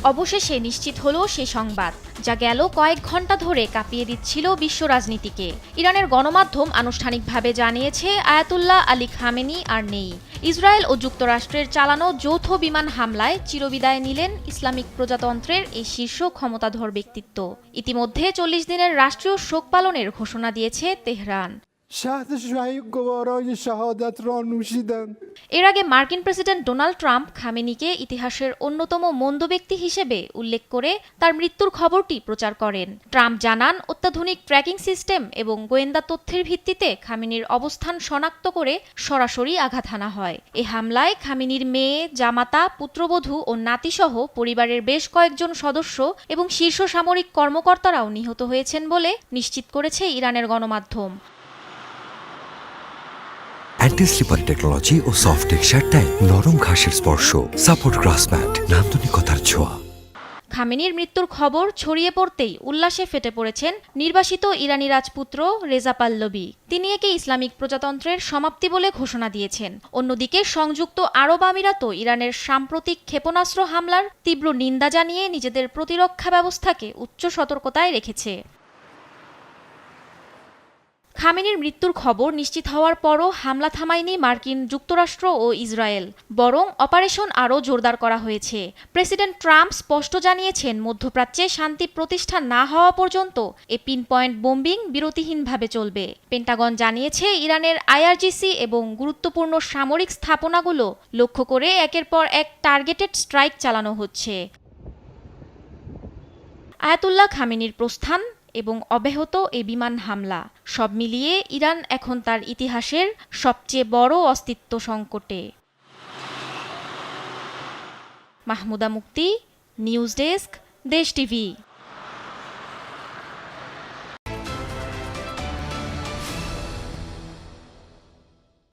অবশেষে নিশ্চিত হলো সে সংবাদ যা গেল কয়েক ঘন্টা ধরে কাঁপিয়ে দিচ্ছিল বিশ্ব রাজনীতিকে। ইরানের গণমাধ্যম আনুষ্ঠানিকভাবে জানিয়েছে আয়াতুল্লাহ আলী খামেনি আর নেই। ইসরায়েল ও যুক্তরাষ্ট্রের চালানো যৌথ বিমান হামলায় চিরবিদায় নিলেন ইসলামিক প্রজাতন্ত্রের এই শীর্ষ ক্ষমতাধর ব্যক্তিত্ব। ইতিমধ্যে ৪০ দিনের রাষ্ট্রীয় শোক পালনের ঘোষণা দিয়েছে তেহরান। এর আগে মার্কিন প্রেসিডেন্ট ডোনাল্ড ট্রাম্প খামেনিকে ইতিহাসের অন্যতম মন্দ ব্যক্তি হিসেবে উল্লেখ করে তার মৃত্যুর খবরটি প্রচার করেন। ট্রাম্প জানান, অত্যাধুনিক ট্র্যাকিং সিস্টেম এবং গোয়েন্দা তথ্যের ভিত্তিতে খামেনির অবস্থান শনাক্ত করে সরাসরি আঘাত হানা হয়। এ হামলায় খামেনির মেয়ে, জামাতা, পুত্রবধূ ও নাতিসহ পরিবারের বেশ কয়েকজন সদস্য এবং শীর্ষ সামরিক কর্মকর্তারাও নিহত হয়েছেন বলে নিশ্চিত করেছে ইরানের গণমাধ্যম। অ্যান্টি স্লিপারি টেকনোলজি ও সফট টেক্সচার টাইল, নরম ঘাসের স্পর্শ, সাপোর্ট গ্রাস ম্যাট, নান্দনিকতার ছোঁয়া। খামেনির মৃত্যুর খবর ছড়িয়ে পড়তেই উল্লাসে ফেটে পড়েছেন নির্বাসিত ইরানি রাজপুত্র রেজা পাহলভি। তিনি একে ইসলামিক প্রজাতন্ত্রের সমাপ্তি বলে ঘোষণা দিয়েছেন। অন্যদিকে সংযুক্ত আরব আমিরাতও ইরানের সাম্প্রতিক ক্ষেপণাস্ত্র হামলার তীব্র নিন্দা জানিয়ে নিজেদের প্রতিরক্ষা ব্যবস্থাকে উচ্চ সতর্কতায় রেখেছে। খামেনির মৃত্যুর খবর নিশ্চিত হওয়ার পরও হামলা থামায়নি মার্কিন যুক্তরাষ্ট্র ও ইসরায়েল, বরং অপারেশন আরও জোরদার করা হয়েছে। প্রেসিডেন্ট ট্রাম্প স্পষ্ট জানিয়েছেন, মধ্যপ্রাচ্যে শান্তি প্রতিষ্ঠা না হওয়া পর্যন্ত এ পিন পয়েন্ট বোম্বিং বিরতিহীনভাবে চলবে। পেন্টাগন জানিয়েছে, ইরানের আইআরজিসি এবং গুরুত্বপূর্ণ সামরিক স্থাপনাগুলো লক্ষ্য করে একের পর এক টার্গেটেড স্ট্রাইক চালানো হচ্ছে। আয়াতুল্লাহ খামেনির প্রস্থান এবং অব্যাহত এই বিমান হামলা সব মিলিয়ে ইরান এখন তার ইতিহাসের সবচেয়ে বড় অস্তিত্ব সংকটে। মাহমুদা মুক্তি, নিউজ ডেস্ক, দেশ টিভি।